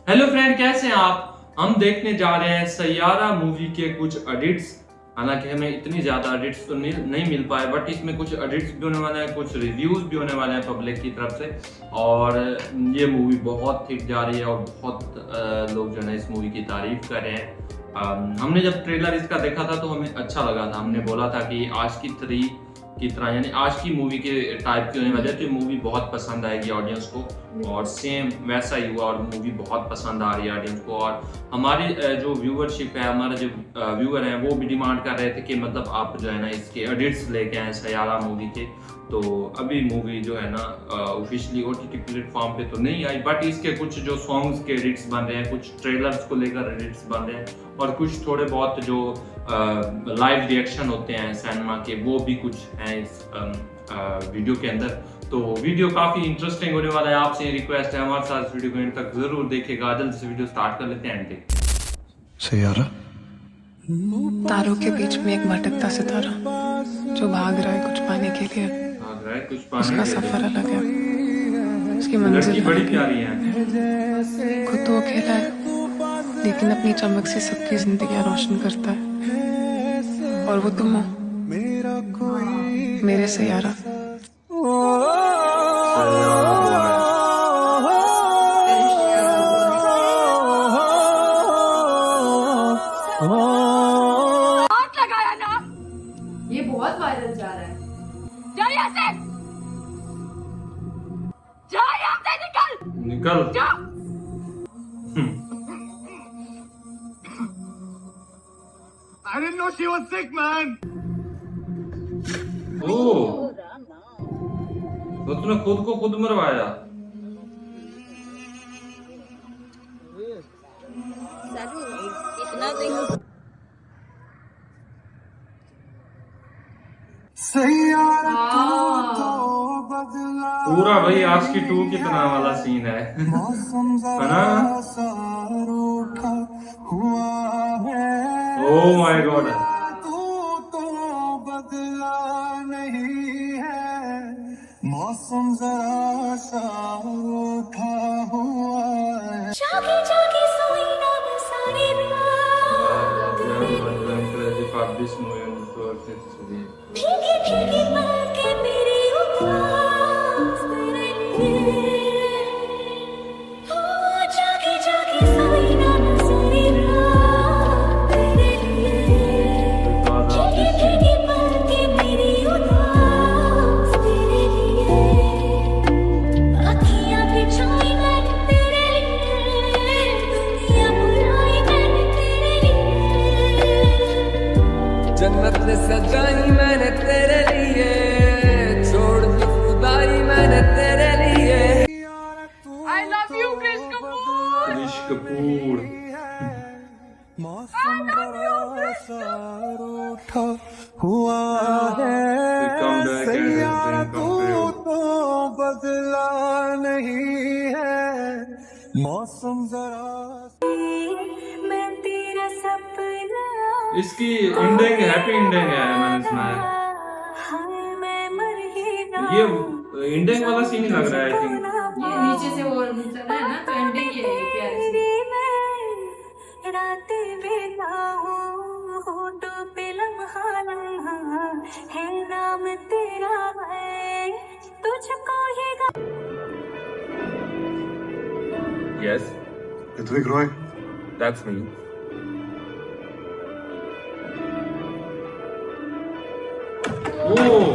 Hello friend, कैसे हैं आप। हम देखने जा रहे हैं सैयारा मूवी के कुछ एडिट्स। हालांकि हमें इतनी ज्यादा एडिट्स तो नहीं मिल पाए, बट इसमें कुछ एडिट्स भी होने वाले हैं, कुछ रिव्यूज भी होने वाले हैं पब्लिक की तरफ से। और ये मूवी बहुत हिट जा रही है और बहुत लोग जो है इस मूवी की तारीफ कर रहे हैं। हमने जब ट्रेलर इसका देखा था तो हमें अच्छा लगा था। हमने बोला था कि आज की तरह यानी आज की मूवी के टाइप की होने वाली है, तो ये मूवी बहुत पसंद आएगी ऑडियंस को। और सेम वैसा ही हुआ और मूवी बहुत पसंद आ रही है ऑडियंस को। और हमारी जो व्यूअरशिप है, हमारे जो व्यूअर हैं, वो भी डिमांड कर रहे थे कि मतलब आप जो है ना इसके एडिट्स लेके आए सैयारा मूवी के। तो अभी मूवी जो है ना ऑफिशियली OTT प्लेटफॉर्म पे तो नहीं आई, बट इसके कुछ जो सॉन्ग्स के एडिट्स बन रहे हैं, कुछ ट्रेलर्स को लेकर एडिट्स बन रहे हैं, और कुछ थोड़े बहुत जो लाइव रिएक्शन होते हैं सिनेमा के, वो भी कुछ हैं इस वीडियो के अंदर। तो वीडियो काफी इंटरेस्टिंग होने वाला है। आपसे रिक्वेस्ट है हमारे साथ इस वीडियो को एंड तक जरूर देखिएगा। जल्द से वीडियो स्टार्ट कर लेते हैं एंड तक। सैयारा तारों के बीच में एक भटकता सितारा जो भाग रहा है कुछ पाने के लिए। उसका सफर अलग है, उसकी मंजिल बड़ी प्यारी है। खुद तो अकेला है लेकिन अपनी चमक से सबकी जिंदगियां रोशन करता है। और वो तुम हो, मेरे सैयारा। लगाया ना, ये बहुत वायरल जा रहा है। जा यहाँ से, जा यहाँ से, निकल जा। I didn't know she was sick, man. ओह, तो तूने खुद को खुद मरवाया। पूरा भाई आशिकी 2 की तरह वाला सीन है ना। ओह माय गॉड, मौसम जरा सा रूठा हुआ है। जागी जागी सोई ना मैं सारी रात, भीगी भीगी पलकें मेरी उपवास तेरे लिए। ओ जागी जागी सोई ना मैं सारी रात तेरे लिए। भीगी भीगी पलकें मेरी उदास तेरे लिए। अखियां बिछाई मैंने तेरे लिए, दुनिया बुलाई मैंने तेरे लिए। जन्नत ने सजाई मैंने तेरे लिए, छोड़ दी खुदाई मैंने तेरे लिए। I love you, कृष कपूर। कृष कपूर। मौसम जरा सा रूठा हुआ है। सैयारा तू तो बदला नहीं है, मौसम जरा। मैं तेरा सपना, इसकी एंडिंग हैप्पी एंडिंग है, मैंने सुना है। मैं मर ही ना। ये एंडिंग वाला सीन ही लग रहा है आई थिंक। ये नीचे से वो चल रहा है ना, तो एंडिंग ये है प्यारी सी। रातें बिताऊं होठों पे लम्हा लम्हा, है नाम तेरा है, तुझको ही Yes, Ritwik Roy, that's me. Oh,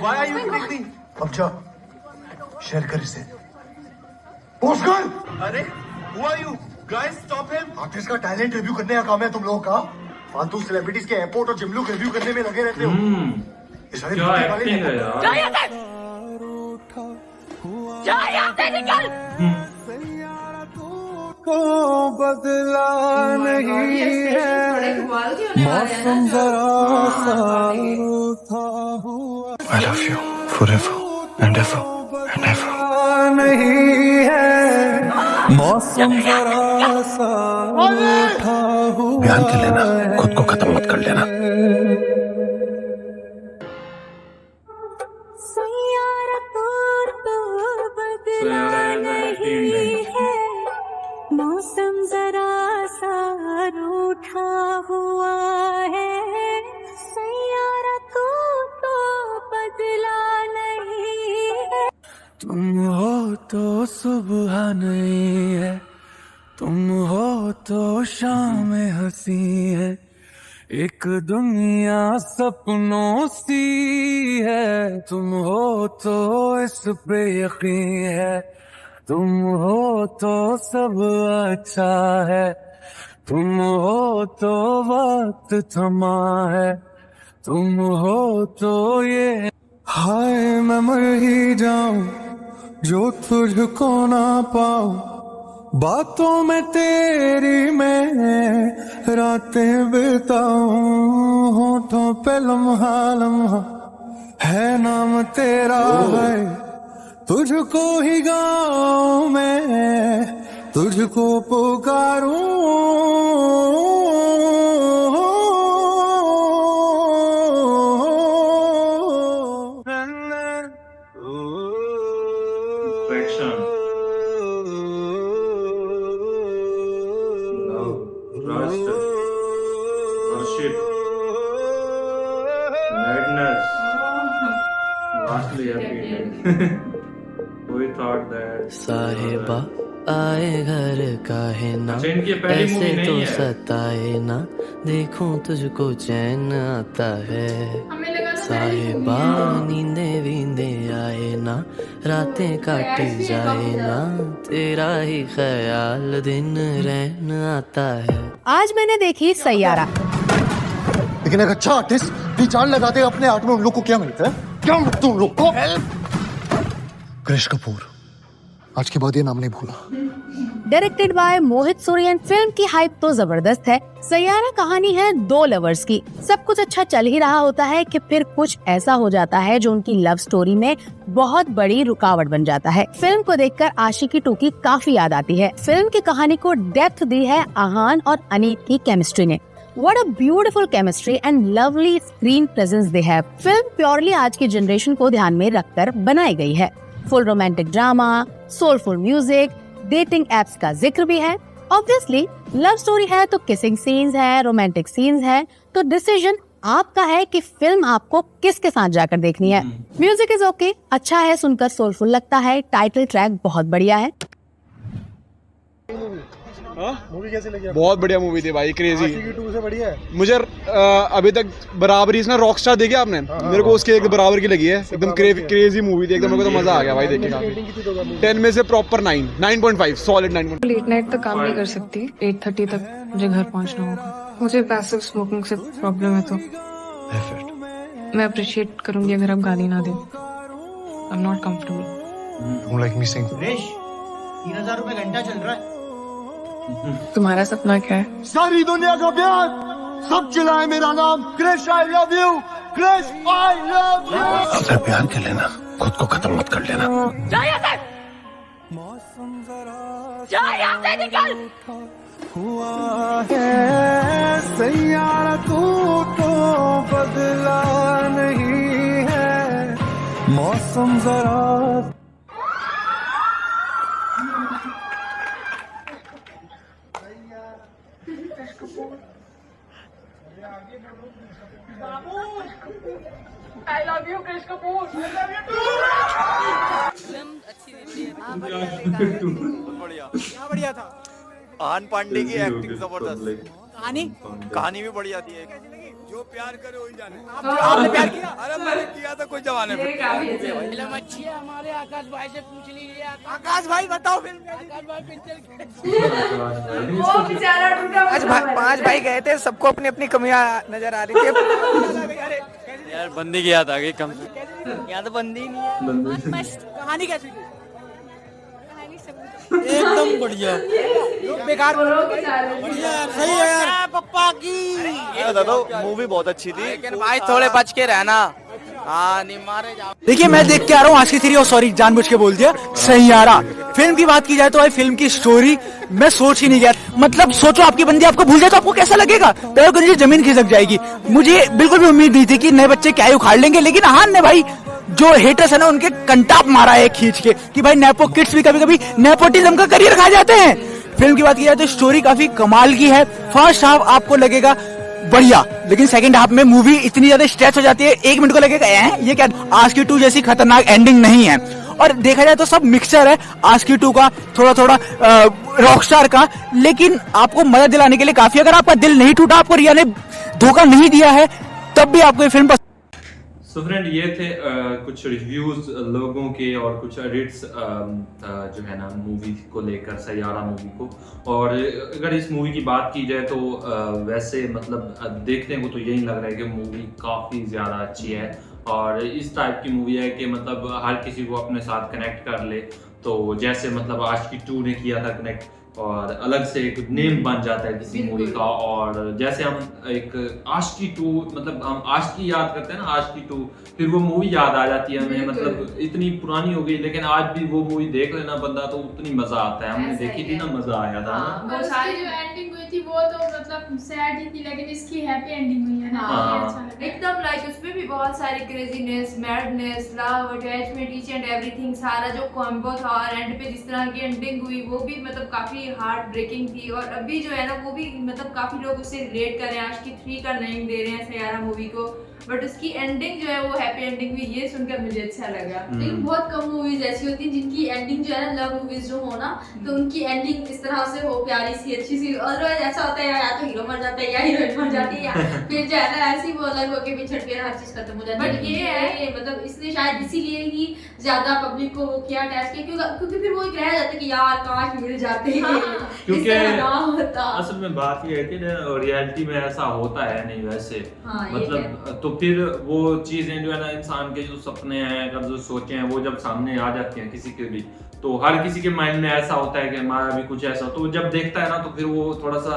Why are you hitting me? अब जा शेयर कर इसे, पोस्ट कर। अरे, who are you? Guys, stop him! Artist का टैलेंट रिव्यू करने का काम है तुम लोगों का। फालतू सेलिब्रिटीज के एयरपोर्ट और जिम लुक रिव्यू करने में लगे रहते हो। ये सारे क्या beauty वाले एक्टिंग है makeup- जा यार। यहाँ से, जा यहाँ से, निकल। सैयारा तू तो बदला नहीं है, मौसम जरा सा रूठा हुआ I love you forever and ever and ever. नहीं है, मौसम जरा सा रूठा हुआ। ध्यान कर लेना, खुद को खत्म मत कर लेना। सैयारा तू तो बदला नहीं है, नहीं है, तुम हो तो शाम हंसी है, एक दुनिया सपनों सी है, तुम हो तो इस पे यकीन है, तुम हो तो सब अच्छा है, तुम हो तो वक्त थमा है, तुम हो तो ये हाय मैं मर ही जाऊं जो तुझको ना पाऊं, बातों में तेरी मैं रातें बिताऊं, होठों पे लम्हा लम्हा है नाम तेरा है, तुझको ही गाऊं मैं, तुझको पुकारूं, Attraction, love, trust, worship, madness, lastly happiness. We thought that साहिबा आए घर काहे ना, अच्छा, इनकी पहली ऐसे मूवी तो नहीं है। सताए ना, देखूं तुझको चैन आता है, हमें लगा था साहिबा नींदे वींदे आए ना, रातें काटी जाए ना, तेरा ही ख्याल दिन रहन आता है। आज मैंने देखी सैयारा। लेकिन एक अच्छा आर्टिस्ट भी जान लगाते अपने आर्ट में, उन लोग को क्या मिलता है? क्या मिलता है उन लोग को? कृष कपूर, आज के बाद ये नाम नहीं भूला। Directed by Mohit Suryan. Film की हाइप तो जबरदस्त है। सैयारा कहानी है दो लवर्स की। सब कुछ अच्छा चल ही रहा होता है कि फिर कुछ ऐसा हो जाता है जो उनकी लव स्टोरी में बहुत बड़ी रुकावट बन जाता है। फिल्म को देखकर आशिकी 2 की काफी याद आती है। फिल्म की कहानी को डेप्थ दी है आहान और अनीत की केमिस्ट्री ने। What a beautiful chemistry and lovely screen presence they have. Film purely आज की जनरेशन को ध्यान में रखकर बनाई गई है। Full romantic drama, soulful music, dating apps का जिक्र भी है। ऑब्वियसली लव स्टोरी है तो किसिंग सीन्स है, रोमांटिक सीन्स है, तो डिसीजन आपका है कि फिल्म आपको किसके साथ जाकर देखनी है। म्यूजिक इज ओके, अच्छा है, सुनकर सोलफुल लगता है। टाइटल ट्रैक बहुत बढ़िया है। मूवी कैसी लगी? बहुत बढ़िया मूवी थी भाई, क्रेजी। आशिकी 2 से बढ़िया है। मुझे अभी तक बराबरी इसमें रॉकस्टार देखी आपने? मेरे को उसके एक बराबर की लगी है। एकदम क्रेजी मूवी थी, एकदम मेरे को तो मजा आ गया भाई देख के। 10 में से प्रॉपर 9.5 सॉलिड 9.5। लेट नाइट तक काम नहीं कर सकती, 8:30 तक मुझे घर पहुंचना होगा। मुझे पैसिव स्मोकिंग से प्रॉब्लम है, तो मैं अप्रिशिएट करूंगी अगर आप गाली ना दें। I am not comfortable. Like missing. 3000 रुपए घंटा चल रहा है। तुम्हारा सपना क्या है? सारी दुनिया का प्यार, सब चिल्लाए मेरा नाम। Krish I love you, Krish I love you. अपने प्यार के लेना, खुद को खत्म मत कर लेना। निकल। हुआ है सैयारा तू तो बदला नहीं है, मौसम जरा I love you, कृष कपूर। बढ़िया था। आहान पांडे की एक्टिंग जबरदस्त। कहानी भी बढ़िया थी। जो प्यार करे वही जाने। आपने प्यार किया? अरे मैंने किया था कोई जमाने में। अच्छी है, हमारे आकाश भाई से पूछ लीजिए। आकाश भाई बताओ फिल्म। आकाश भाई पिक्चर वो बेचारा टूटा। 5 भाई गए थे, सबको अपनी अपनी कमियां नजर आ रही थी। यार बंदी किया था कि कम से यहाँ तो बंदी ही नहीं है। मस्त। कहानी कैसी थी? एकदम बढ़िया। बेकार सही है यार। पप्पा की मूवी बहुत अच्छी थी, लेकिन भाई थोड़े बच के रहना। हाँ, नहीं मारे जाओ। देखिए मैं देख के आ रहा हूँ आशिकी 3 और सॉरी जानबूझ के बोल दिया सैयारा। फिल्म की बात की जाए तो भाई फिल्म की स्टोरी मैं सोच ही नहीं गया। मतलब सोचो आपकी बंदी आपको भूल जाए तो आपको कैसा लगेगा? पैरों के नीचे जमीन खिसक जाएगी। मुझे बिल्कुल भी उम्मीद नहीं थी कि नए बच्चे क्या ही उखाड़ लेंगे, लेकिन आहान ने भाई जो हेटर्स है ना उनके कंटाप मारा है खींच के कि भाई नेपो किड्स भी कभी कभी नेपोटिज्म का करियर खा जाते हैं। फिल्म की बात की जाए तो स्टोरी काफी कमाल की है। फर्स्ट हाफ आपको लगेगा बढ़िया, लेकिन सेकंड हाफ में मूवी इतनी ज्यादा स्ट्रेच हो जाती है, 1 मिनट को लगेगा ये क्या। आशिकी 2 जैसी खतरनाक एंडिंग नहीं है। और देखा जाए तो सब मिक्सचर है आशिकी 2 का, थोड़ा थोड़ा रॉकस्टार का, लेकिन आपको मजा दिलाने के लिए काफी। अगर आपका दिल नहीं टूटा, आपको रिया ने धोखा नहीं दिया है, तब भी आपको ये फिल्म सो फ्रेंड, ये थे कुछ रिव्यूज लोगों के और कुछ एडिट्स जो है ना मूवी को लेकर, सैयारा मूवी को। और अगर इस मूवी की बात की जाए तो वैसे मतलब देखने को तो यही लग रहा है कि मूवी काफ़ी ज़्यादा अच्छी है और इस टाइप की मूवी है कि मतलब हर किसी को अपने साथ कनेक्ट कर ले। तो जैसे मतलब आशिकी 2 ने किया था कनेक्ट, और अलग से एक नेम बन जाता है किसी मूवी का। और जैसे हम एक आशिकी 2 मतलब हम आशिकी याद करते हैं ना, आशिकी 2, फिर वो मूवी याद आ जाती है हमें। मतलब इतनी पुरानी हो गई लेकिन आज भी वो मूवी देख लेना बंदा तो उतनी मजा आता है। हमने देखी थी ना, मजा आया था ना। वो सारी जो एंडिंग हुई थी वो तो मतलब सैड ही थी, लेकिन इसकी हैप्पी एंडिंग हुई है ना, एकदम लाइक उसमें भी बहुत सारी craziness, madness, love, attachment, each and everything सारा जो कॉम्बो था। और एंड पे जिस तरह की एंडिंग हुई वो भी मतलब काफी हार्ट ब्रेकिंग थी। और अभी जो है ना वो भी मतलब काफी लोग उससे रिलेट कर रहे हैं, आशिकी 3 का नेम दे रहे हैं सैयारा मूवी को, बट उसकी एंडिंग जो है वो हैप्पी एंडिंग हुई, ये सुनकर मुझे अच्छा लगा। लेकिन बहुत कम मूवीज ऐसी होती हैं जिनकी एंडिंग जो है ना, लव मूवीज जो हो ना, तो उनकी एंडिंग इस तरह से हो, प्यारी सी अच्छी सी। और ऐसा होता है या तो हीरो मर जाता है या हीरोइन मर जाती है, या फिर जो है ना ऐसी वो अलग होके बिछड़ के हर चीज खत्म हो जाती है। बट ये है मतलब इसलिए शायद इसीलिए ही ज्यादा पब्लिक को वो किया अटैच किया, क्योंकि फिर वो एक रह जाता है कि यार काश मिल जाते हैं, क्योंकि असल में बात ये है कि रियलिटी में ऐसा होता है नहीं वैसे। मतलब तो फिर वो चीजें जो है ना, इंसान के जो सपने हैं, अगर जो सोचे हैं, वो जब सामने आ जाती हैं किसी के भी, तो हर किसी के माइंड में ऐसा होता है कि हमारा भी कुछ ऐसा, तो जब देखता है ना तो फिर वो थोड़ा सा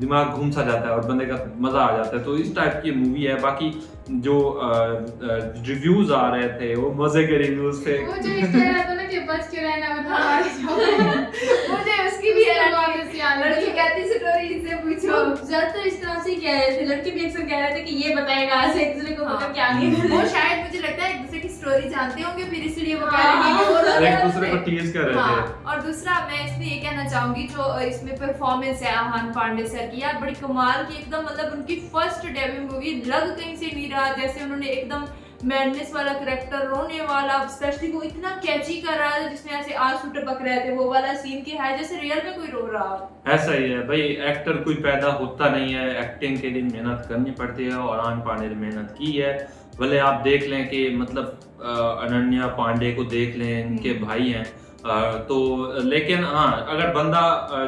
दिमाग घूम सा जाता है और बंदे का मजा आ जाता है। तो इस टाइप की मूवी है। बाकी जो रिव्यूज आ रहे थे वो मजे के रिव्यूज थे। वो जो कह रहा था ना कि बच के रहना मुझे उसकी भी लड़की कहती स्टोरी इससे पूछो, ज्यादातर इस तरह से कह रहे थे, लड़के भी अक्सर कह रहे थे कि ये बताएगा ऐसे एक दूसरे को पता क्या नहीं। वो शायद मुझे लगता है एक दूसरे की स्टोरी जानते होंगे, फिर इसलिए वो कह रहे हैं कि एक दूसरे को टीज कर रहे थे। और दूसरा मैं इसमें ये कहना चाहूंगी, जो इसमें परफॉर्मेंस है आहान पांडे सर की, यार बड़ी कमाल की एकदम। मतलब उनकी फर्स्ट डेब्यू मूवी लग कहीं से नहीं रहा, जैसे उन्होंने एकदम मैडनेस वाला कैरेक्टर, रोने वाला, स्पेशली वो इतना कैची कर रहा था जिसमें ऐसे आंसू टपक रहे थे, वो वाला सीन के है जैसे रियल में कोई रो रहा। ऐसा ही है भाई, एक्टर कोई पैदा होता नहीं है, एक्टिंग के लिए मेहनत करनी पड़ती है और आहान पांडे ने मेहनत की है। भले आप देख लें कि मतलब अनन्या पांडे को देख लें, इनके भाई हैं, तो लेकिन हाँ, अगर बंदा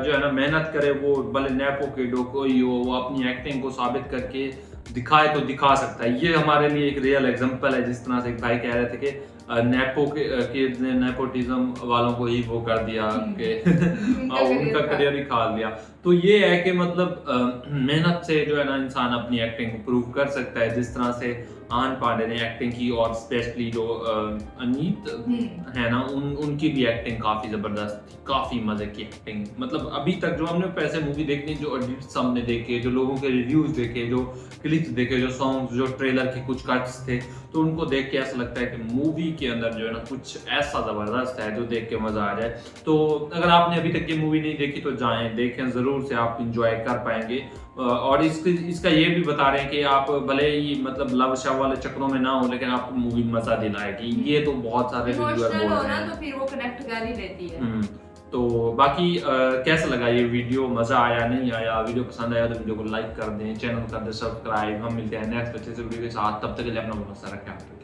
जो है ना मेहनत करे, वो भले नेपो किड कोई हो, वो अपनी एक्टिंग को साबित करके दिखाए तो दिखा सकता है। ये हमारे लिए एक रियल एग्जांपल है। जिस तरह से एक भाई कह रहे थे कि नेपो किड्स ने नेपोटिज्म वालों को ही वो कर दिया कि उनका करियर ही खा लिया। तो ये है कि मतलब मेहनत से जो है ना इंसान अपनी एक्टिंग को प्रूव कर सकता है। जिस तरह से आहान पांडे ने एक्टिंग की, और स्पेशली जो अनीत है ना, उनकी भी एक्टिंग काफी जबरदस्त थी, काफी मजे की एक्टिंग। मतलब अभी तक जो हमने पैसे मूवी देखनी, जो एडिट्स हमने देखे, जो लोगों के रिव्यूज देखे, जो क्लिप्स देखे, जो सॉन्ग्स, जो ट्रेलर के कुछ कट्स थे, तो उनको देख के ऐसा लगता है कि मूवी के अंदर जो है ना कुछ ऐसा जबरदस्त है जो देख के मजा आ जाए। तो अगर आपने अभी तक ये मूवी नहीं देखी तो जाएं, देखें जरूर से, आप इंजॉय कर पाएंगे। और इसका ये भी बता रहे हैं कि आप भले ही मतलब लव शव वाले चक्रों में ना हो, लेकिन आपको मूवी मजा दिलाएगी। ये तो बहुत सारे रिव्यूअर बोल रहे हैं, तो फिर वो कनेक्ट कर ही लेती है। तो बाकी कैसा लगा ये वीडियो, मजा आया नहीं आया? वीडियो पसंद आया तो वीडियो को लाइक कर दें, चैनल कर दें सब्सक्राइब। हम मिलते हैं नेक्स्ट अच्छे से वीडियो के साथ, तब तक के लिए अपना बहुत सारा ख्याल रखें।